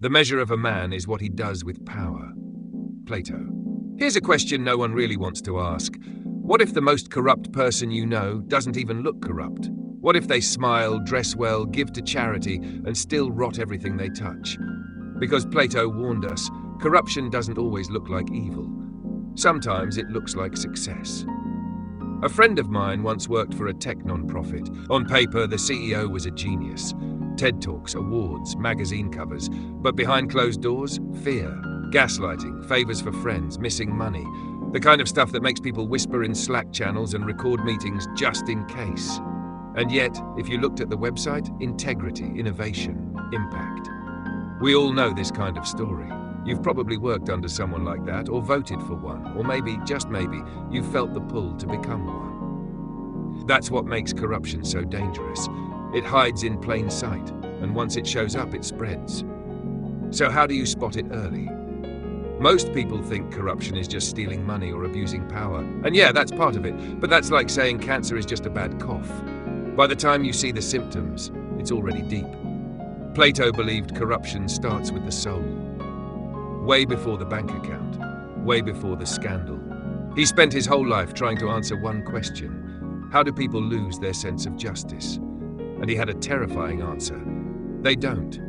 The measure of a man is what he does with power. Plato. Here's a question no one really wants to ask. What if the most corrupt person you know doesn't even look corrupt? What if they smile, dress well, give to charity, and still rot everything they touch? Because Plato warned us, corruption doesn't always look like evil. Sometimes it looks like success. A friend of mine once worked for a tech non-profit. On paper, the CEO was a genius. TED Talks, awards, magazine covers. But behind closed doors, fear, gaslighting, favors for friends, missing money. The kind of stuff that makes people whisper in Slack channels and record meetings just in case. And yet, if you looked at the website, integrity, innovation, impact. We all know this kind of story. You've probably worked under someone like that, or voted for one, or maybe, just maybe, you've felt the pull to become one. That's what makes corruption so dangerous. It hides in plain sight, and once it shows up, it spreads. So how do you spot it early? Most people think corruption is just stealing money or abusing power. And yeah, that's part of it, but that's like saying cancer is just a bad cough. By the time you see the symptoms, it's already deep. Plato believed corruption starts with the soul. Way before the bank account, way before the scandal. He spent his whole life trying to answer one question. How do people lose their sense of justice? And he had a terrifying answer. They don't.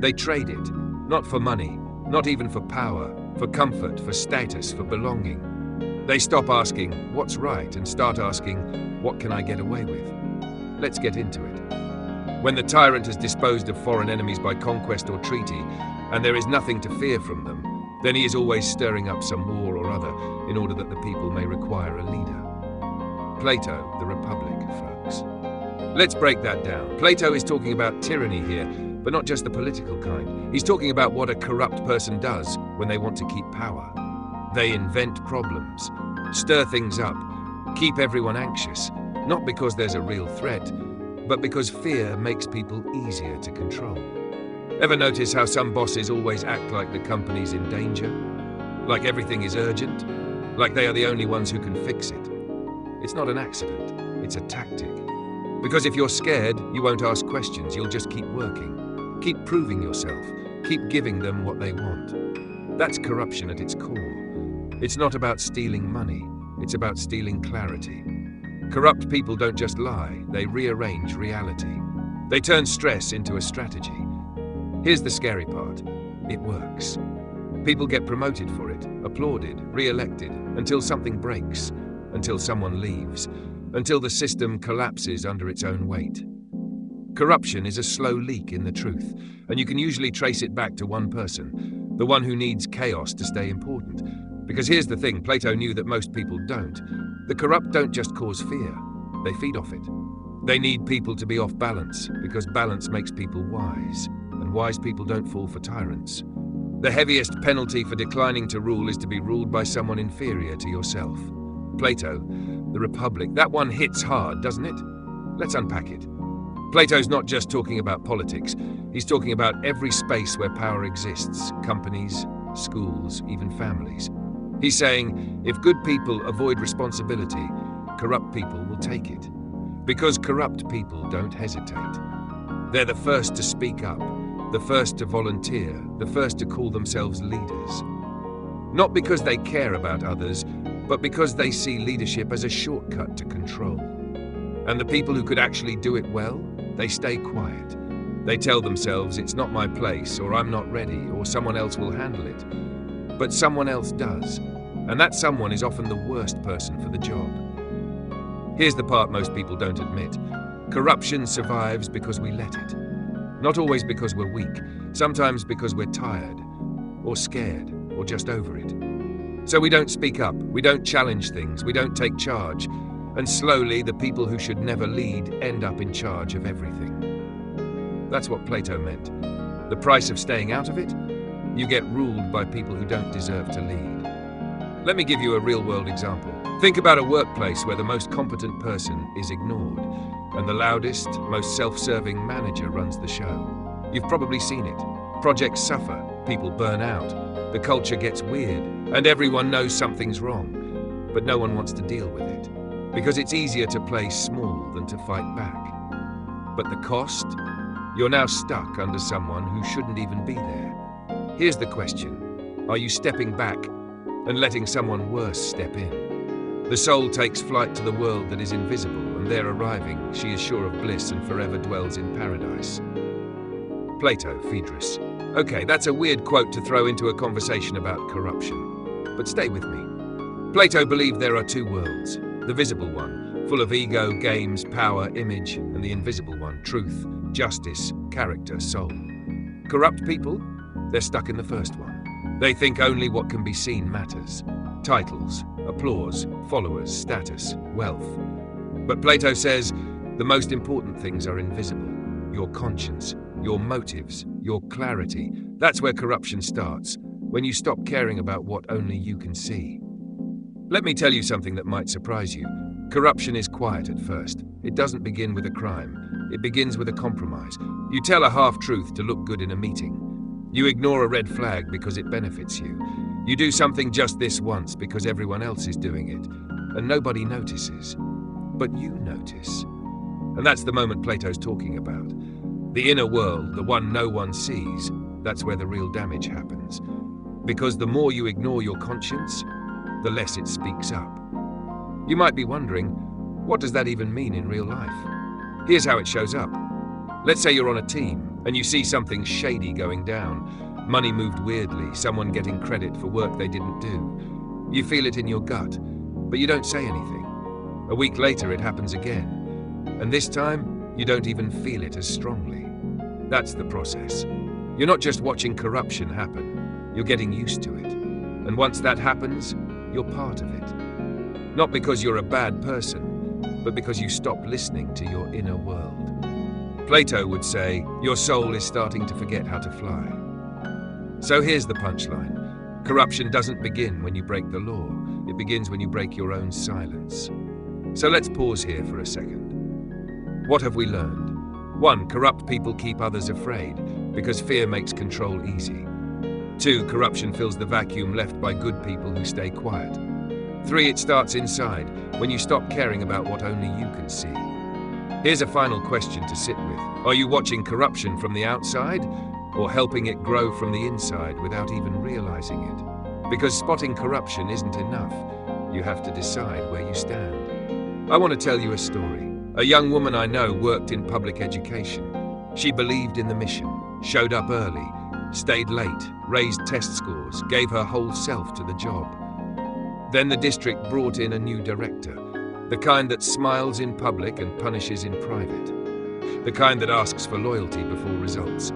They trade it, not for money, not even for power, for comfort, for status, for belonging. They stop asking, what's right, and start asking, what can I get away with? Let's get into it. When the tyrant has disposed of foreign enemies by conquest or treaty, and there is nothing to fear from them, then he is always stirring up some war or other in order that the people may require a leader. Plato, the Republic, folks. Let's break that down. Plato is talking about tyranny here, but not just the political kind. He's talking about what a corrupt person does when they want to keep power. They invent problems, stir things up, keep everyone anxious, not because there's a real threat, but because fear makes people easier to control. Ever notice how some bosses always act like the company's in danger? Like everything is urgent? Like they are the only ones who can fix it? It's not an accident, it's a tactic. Because if you're scared, you won't ask questions, you'll just keep working. Keep proving yourself, keep giving them what they want. That's corruption at its core. It's not about stealing money, it's about stealing clarity. Corrupt people don't just lie, they rearrange reality. They turn stress into a strategy. Here's the scary part. It works. People get promoted for it, applauded, re-elected, until something breaks, until someone leaves, until the system collapses under its own weight. Corruption is a slow leak in the truth, and you can usually trace it back to one person, the one who needs chaos to stay important. Because here's the thing, Plato knew that most people don't. The corrupt don't just cause fear, they feed off it. They need people to be off balance, because balance makes people wise. And wise people don't fall for tyrants. The heaviest penalty for declining to rule is to be ruled by someone inferior to yourself. Plato, the Republic, that one hits hard, doesn't it? Let's unpack it. Plato's not just talking about politics, he's talking about every space where power exists, companies, schools, even families. He's saying, if good people avoid responsibility, corrupt people will take it. Because corrupt people don't hesitate. They're the first to speak up, the first to volunteer, the first to call themselves leaders. Not because they care about others, but because they see leadership as a shortcut to control. And the people who could actually do it well, they stay quiet. They tell themselves it's not my place, or I'm not ready, or someone else will handle it. But someone else does, and that someone is often the worst person for the job. Here's the part most people don't admit. Corruption survives because we let it. Not always because we're weak, sometimes because we're tired, or scared, or just over it. So we don't speak up, we don't challenge things, we don't take charge, and slowly the people who should never lead end up in charge of everything. That's what Plato meant. The price of staying out of it? You get ruled by people who don't deserve to lead. Let me give you a real-world example. Think about a workplace where the most competent person is ignored, and the loudest, most self-serving manager runs the show. You've probably seen it. Projects suffer, people burn out, the culture gets weird, and everyone knows something's wrong, but no one wants to deal with it, because it's easier to play small than to fight back. But the cost? You're now stuck under someone who shouldn't even be there. Here's the question. Are you stepping back and letting someone worse step in? The soul takes flight to the world that is invisible, and there arriving, she is sure of bliss and forever dwells in paradise. Plato, Phaedrus. Okay, that's a weird quote to throw into a conversation about corruption. But stay with me. Plato believed there are two worlds. The visible one, full of ego, games, power, image, and the invisible one, truth, justice, character, soul. Corrupt people? They're stuck in the first one. They think only what can be seen matters. Titles, applause, followers, status, wealth. But Plato says the most important things are invisible. Your conscience, your motives, your clarity. That's where corruption starts, when you stop caring about what only you can see. Let me tell you something that might surprise you. Corruption is quiet at first. It doesn't begin with a crime. It begins with a compromise. You tell a half-truth to look good in a meeting. You ignore a red flag because it benefits you. You do something just this once because everyone else is doing it, and nobody notices. But you notice. And that's the moment Plato's talking about. The inner world, the one no one sees, that's where the real damage happens. Because the more you ignore your conscience, the less it speaks up. You might be wondering, what does that even mean in real life? Here's how it shows up. Let's say you're on a team and you see something shady going down. Money moved weirdly, someone getting credit for work they didn't do. You feel it in your gut, but you don't say anything. A week later, it happens again. And this time, you don't even feel it as strongly. That's the process. You're not just watching corruption happen, you're getting used to it. And once that happens, you're part of it. Not because you're a bad person, but because you stop listening to your inner world. Plato would say, your soul is starting to forget how to fly. So here's the punchline. Corruption doesn't begin when you break the law. It begins when you break your own silence. So let's pause here for a second. What have we learned? 1. Corrupt people keep others afraid because fear makes control easy. 2. Corruption fills the vacuum left by good people who stay quiet. 3. It starts inside, when you stop caring about what only you can see. Here's a final question to sit with. Are you watching corruption from the outside, or helping it grow from the inside without even realizing it? Because spotting corruption isn't enough. You have to decide where you stand. I want to tell you a story. A young woman I know worked in public education. She believed in the mission, showed up early, stayed late, raised test scores, gave her whole self to the job. Then the district brought in a new director, the kind that smiles in public and punishes in private, the kind that asks for loyalty before results.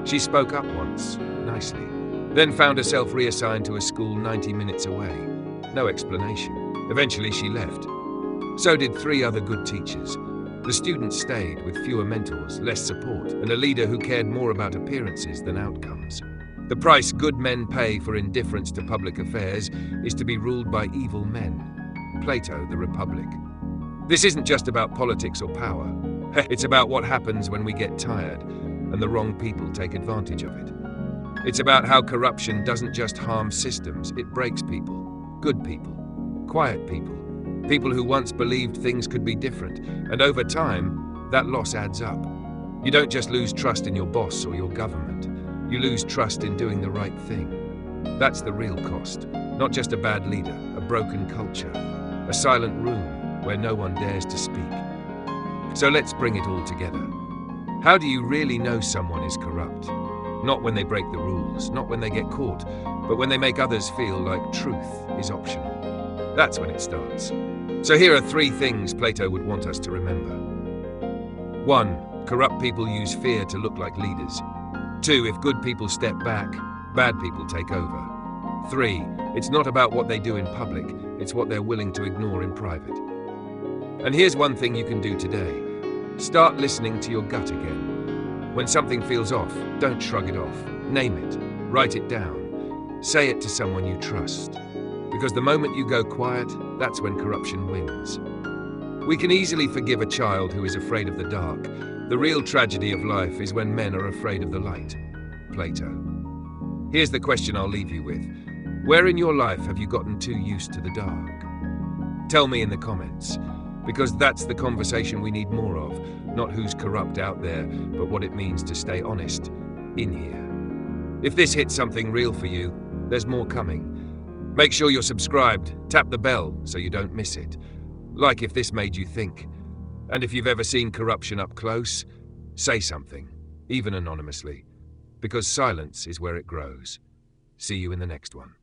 She spoke up once, nicely, then found herself reassigned to a school 90 minutes away. No explanation. Eventually she left. So did 3 other good teachers. The students stayed with fewer mentors, less support, and a leader who cared more about appearances than outcomes. The price good men pay for indifference to public affairs is to be ruled by evil men. Plato, the Republic. This isn't just about politics or power. It's about what happens when we get tired and the wrong people take advantage of it. It's about how corruption doesn't just harm systems, it breaks people. Good people, quiet people, people who once believed things could be different, and over time, that loss adds up. You don't just lose trust in your boss or your government. You lose trust in doing the right thing. That's the real cost. Not just a bad leader, a broken culture, a silent room where no one dares to speak. So let's bring it all together. How do you really know someone is corrupt? Not when they break the rules, not when they get caught, but when they make others feel like truth is optional. That's when it starts. So here are 3 things Plato would want us to remember. 1. Corrupt people use fear to look like leaders. 2. If good people step back, bad people take over. 3. It's not about what they do in public, it's what they're willing to ignore in private. And here's one thing you can do today. Start listening to your gut again. When something feels off, don't shrug it off. Name it. Write it down. Say it to someone you trust. Because the moment you go quiet, that's when corruption wins. We can easily forgive a child who is afraid of the dark. The real tragedy of life is when men are afraid of the light. Plato. Here's the question I'll leave you with. Where in your life have you gotten too used to the dark? Tell me in the comments, because that's the conversation we need more of, not who's corrupt out there, but what it means to stay honest in here. If this hit something real for you, there's more coming. Make sure you're subscribed, tap the bell so you don't miss it. Like if this made you think. And if you've ever seen corruption up close, say something, even anonymously, because silence is where it grows. See you in the next one.